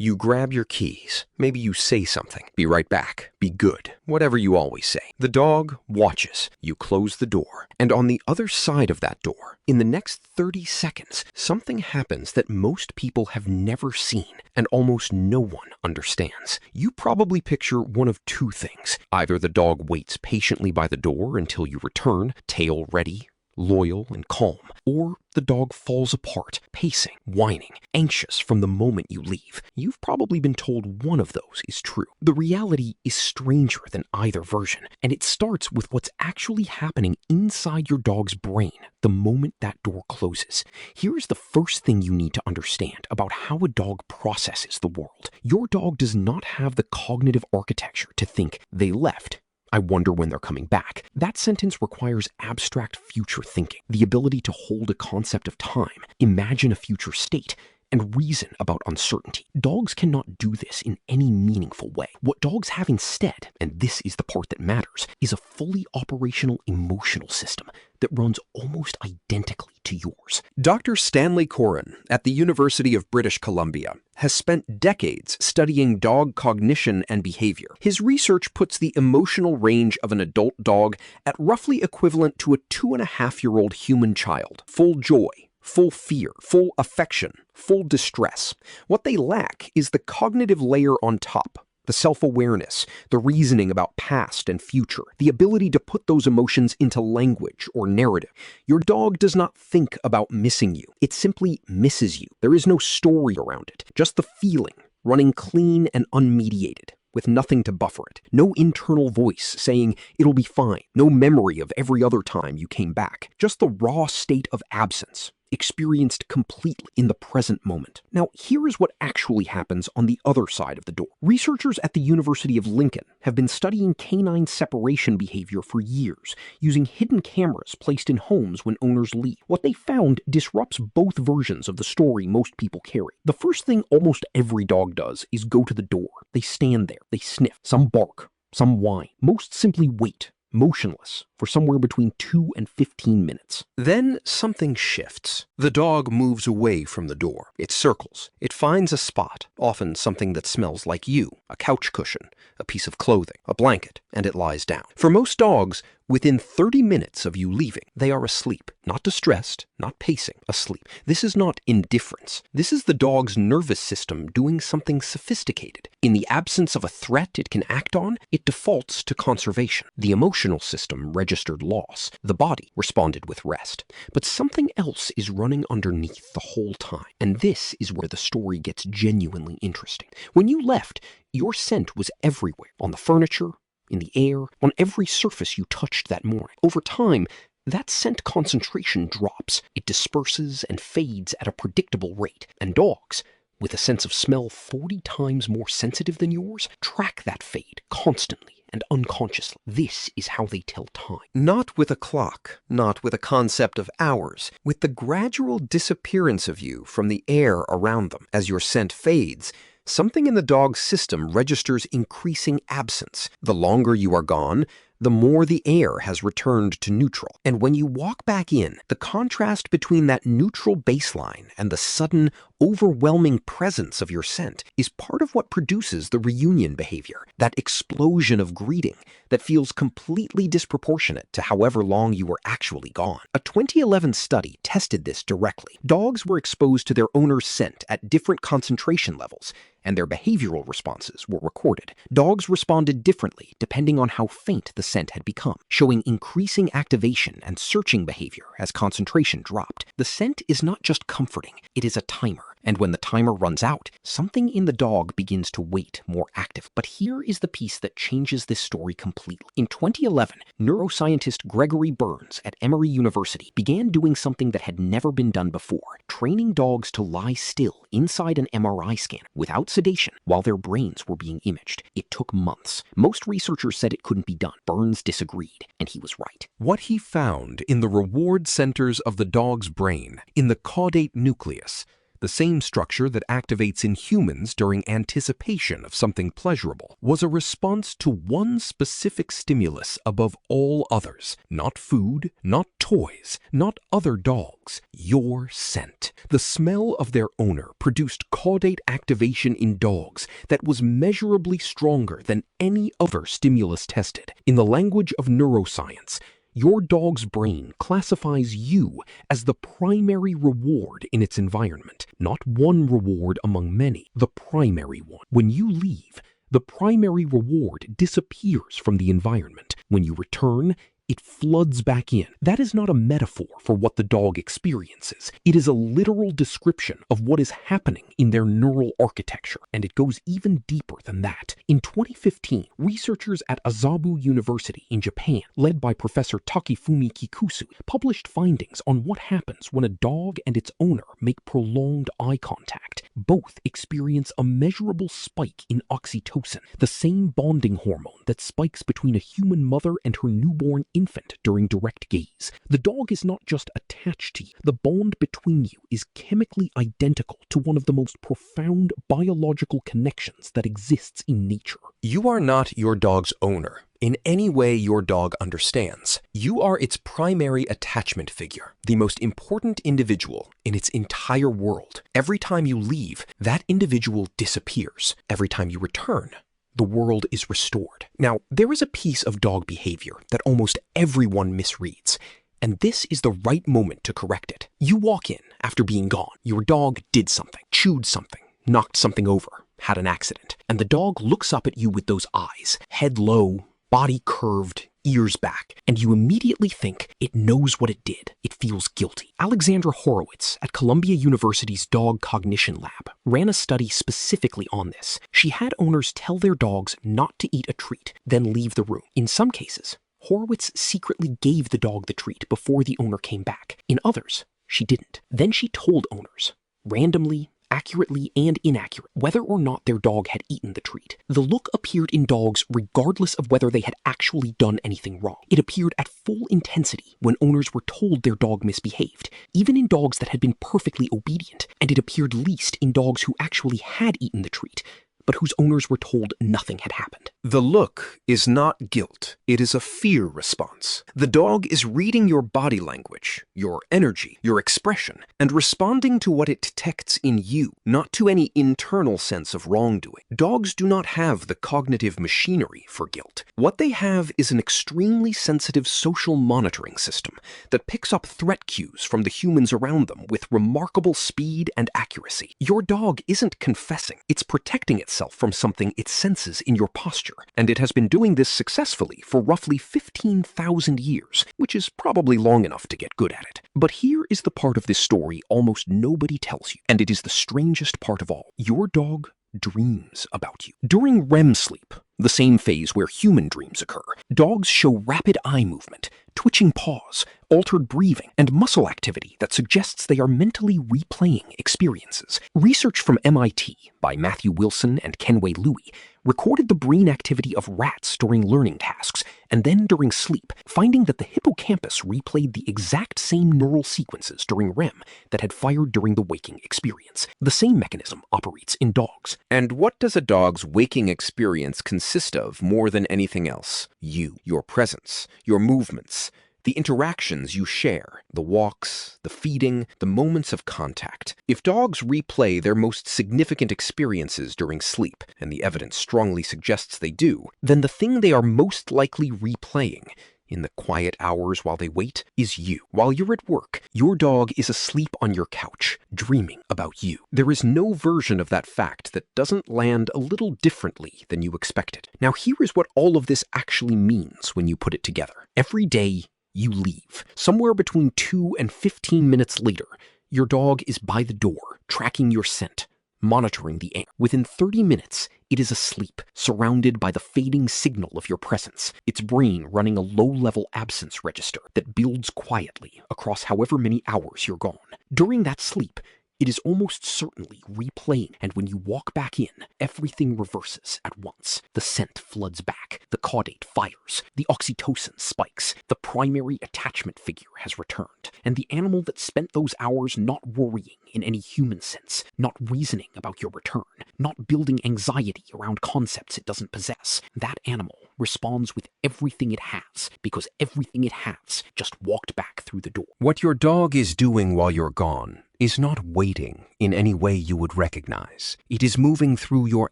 You grab your keys. Maybe you say something. Be right back. Be good. Whatever you always say. The dog watches. You close the door. And on the other side of that door, in the next 30 seconds, something happens that most people have never seen and almost no one understands. You probably picture one of two things. Either the dog waits patiently by the door until you return, tail ready, loyal and calm, or the dog falls apart, pacing, whining, anxious from the moment you leave. You've probably been told one of those is true. The reality is stranger than either version, and it starts with what's actually happening inside your dog's brain the moment that door closes. Here's the first thing you need to understand about how a dog processes the world. Your dog does not have the cognitive architecture to think, "They left. I wonder when they're coming back." That sentence requires abstract future thinking, the ability to hold a concept of time, imagine a future state, and reason about uncertainty. Dogs cannot do this in any meaningful way. What dogs have instead, and this is the part that matters, is a fully operational emotional system that runs almost identically to yours. Dr. Stanley Coren at the University of British Columbia has spent decades studying dog cognition and behavior. His research puts the emotional range of an adult dog at roughly equivalent to a 2.5-year-old human child. Full joy, full fear, full affection, full distress. What they lack is the cognitive layer on top. The self-awareness, the reasoning about past and future, the ability to put those emotions into language or narrative. Your dog does not think about missing you. It simply misses you. There is no story around it, just the feeling, running clean and unmediated, with nothing to buffer it. No internal voice saying it'll be fine. No memory of every other time you came back. Just the raw state of absence, experienced completely in the present moment. Now, here is what actually happens on the other side of the door. Researchers at the University of Lincoln have been studying canine separation behavior for years, using hidden cameras placed in homes when owners leave. What they found disrupts both versions of the story most people carry. The first thing almost every dog does is go to the door. They stand there, they sniff, some bark, some whine. Most simply wait, motionless, for somewhere between 2 and 15 minutes. Then something shifts. The dog moves away from the door. It circles. It finds a spot, often something that smells like you, a couch cushion, a piece of clothing, a blanket, and it lies down. For most dogs, within 30 minutes of you leaving, they are asleep. Not distressed, not pacing, asleep. This is not indifference. This is the dog's nervous system doing something sophisticated. In the absence of a threat it can act on, it defaults to conservation. The emotional system registered loss. The body responded with rest. But something else is running underneath the whole time. And this is where the story gets genuinely interesting. When you left, your scent was everywhere. On the furniture, in the air, on every surface you touched that morning. Over time, that scent concentration drops. It disperses and fades at a predictable rate. And dogs, with a sense of smell 40 times more sensitive than yours, track that fade constantly and unconsciously. This is how they tell time. Not with a clock, not with a concept of hours, with the gradual disappearance of you from the air around them. As your scent fades, something in the dog's system registers increasing absence. The longer you are gone, the more the air has returned to neutral. And when you walk back in, the contrast between that neutral baseline and the sudden, overwhelming presence of your scent is part of what produces the reunion behavior, that explosion of greeting that feels completely disproportionate to however long you were actually gone. A 2011 study tested this directly. Dogs were exposed to their owner's scent at different concentration levels, and their behavioral responses were recorded. Dogs responded differently depending on how faint the scent had become, showing increasing activation and searching behavior as concentration dropped. The scent is not just comforting, it is a timer. And when the timer runs out, something in the dog begins to wait more active. But here is the piece that changes this story completely. In 2011, neuroscientist Gregory Burns at Emory University began doing something that had never been done before, training dogs to lie still inside an MRI scanner without sedation while their brains were being imaged. It took months. Most researchers said it couldn't be done. Burns disagreed, and he was right. What he found in the reward centers of the dog's brain, in the caudate nucleus, the same structure that activates in humans during anticipation of something pleasurable, was a response to one specific stimulus above all others. Not food, not toys, not other dogs. Your scent. The smell of their owner produced caudate activation in dogs that was measurably stronger than any other stimulus tested. In the language of neuroscience, your dog's brain classifies you as the primary reward in its environment, not one reward among many, the primary one. When you leave, the primary reward disappears from the environment. When you return, it floods back in. That is not a metaphor for what the dog experiences. It is a literal description of what is happening in their neural architecture, and it goes even deeper than that. In 2015, researchers at Azabu University in Japan, led by Professor Takifumi Kikusu, published findings on what happens when a dog and its owner make prolonged eye contact. Both experience a measurable spike in oxytocin, the same bonding hormone that spikes between a human mother and her newborn infant during direct gaze. The dog is not just attached to you. The bond between you is chemically identical to one of the most profound biological connections that exists in nature. You are not your dog's owner in any way your dog understands. You are its primary attachment figure, the most important individual in its entire world. Every time you leave, that individual disappears. Every time you return, the world is restored. Now, there is a piece of dog behavior that almost everyone misreads, and this is the right moment to correct it. You walk in after being gone. Your dog did something, chewed something, knocked something over, had an accident, and the dog looks up at you with those eyes, head low, body curved, ears back, and you immediately think it knows what it did. It feels guilty. Alexandra Horowitz at Columbia University's Dog Cognition Lab ran a study specifically on this. She had owners tell their dogs not to eat a treat, then leave the room. In some cases, Horowitz secretly gave the dog the treat before the owner came back. In others, she didn't. Then she told owners, randomly, accurately and inaccurate, whether or not their dog had eaten the treat. The look appeared in dogs regardless of whether they had actually done anything wrong. It appeared at full intensity when owners were told their dog misbehaved, even in dogs that had been perfectly obedient, and it appeared least in dogs who actually had eaten the treat, but whose owners were told nothing had happened. The look is not guilt. It is a fear response. The dog is reading your body language, your energy, your expression, and responding to what it detects in you, not to any internal sense of wrongdoing. Dogs do not have the cognitive machinery for guilt. What they have is an extremely sensitive social monitoring system that picks up threat cues from the humans around them with remarkable speed and accuracy. Your dog isn't confessing. It's protecting itself from something it senses in your posture, and it has been doing this successfully for roughly 15,000 years, which is probably long enough to get good at it. But here is the part of this story almost nobody tells you, and it is the strangest part of all. Your dog dreams about you. During REM sleep, the same phase where human dreams occur, dogs show rapid eye movement, twitching paws, altered breathing, and muscle activity that suggests they are mentally replaying experiences. Research from MIT by Matthew Wilson and Kenway Louie recorded the brain activity of rats during learning tasks and then during sleep, finding that the hippocampus replayed the exact same neural sequences during REM that had fired during the waking experience. The same mechanism operates in dogs. And what does a dog's waking experience consist of more than anything else? You, your presence, your movements, the interactions you share, the walks, the feeding, the moments of contact. If dogs replay their most significant experiences during sleep, and the evidence strongly suggests they do, then the thing they are most likely replaying in the quiet hours while they wait is you. While you're at work, your dog is asleep on your couch, dreaming about you. There is no version of that fact that doesn't land a little differently than you expected. Now here is what all of this actually means when you put it together. Every day, you leave. Somewhere between 2 and 15 minutes later, your dog is by the door, tracking your scent, monitoring the air. Within 30 minutes, it is asleep, surrounded by the fading signal of your presence, its brain running a low-level absence register that builds quietly across however many hours you're gone. During that sleep, It is almost certainly replaying, and when you walk back in, everything reverses at once. The scent floods back, the caudate fires, the oxytocin spikes, the primary attachment figure has returned, and the animal that spent those hours not worrying in any human sense, not reasoning about your return, not building anxiety around concepts it doesn't possess, that animal responds with everything it has, because everything it has just walked back through the door. What your dog is doing while you're gone is not waiting in any way you would recognize. It is moving through your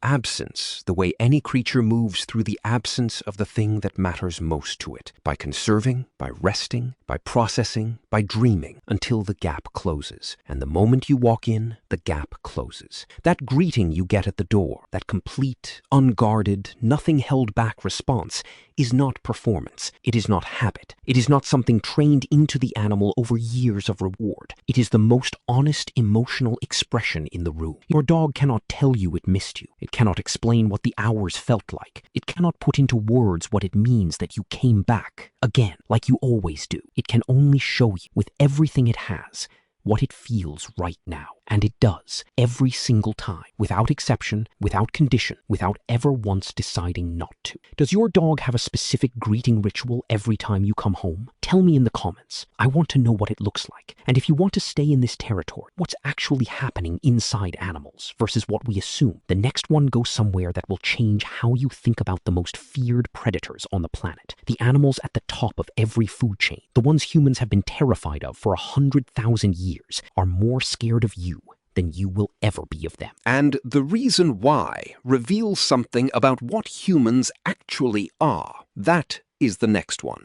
absence the way any creature moves through the absence of the thing that matters most to it, by conserving, by resting, by processing, by dreaming, until the gap closes. And the moment you walk in, the gap closes. That greeting you get at the door, that complete, unguarded, nothing held back response, is not performance. It is not habit. It is not something trained into the animal over years of reward. It is the most honest emotional expression in the room. Your dog cannot tell you it missed you. It cannot explain what the hours felt like. It cannot put into words what it means that you came back again, like you always do. It can only show you, with everything it has, what it feels right now. And it does, every single time, without exception, without condition, without ever once deciding not to. Does your dog have a specific greeting ritual every time you come home? Tell me in the comments. I want to know what it looks like. And if you want to stay in this territory, what's actually happening inside animals versus what we assume, the next one goes somewhere that will change how you think about the most feared predators on the planet. The animals at the top of every food chain, the ones humans have been terrified of for 100,000 years, are more scared of you than you will ever be of them. And the reason why reveals something about what humans actually are. That is the next one.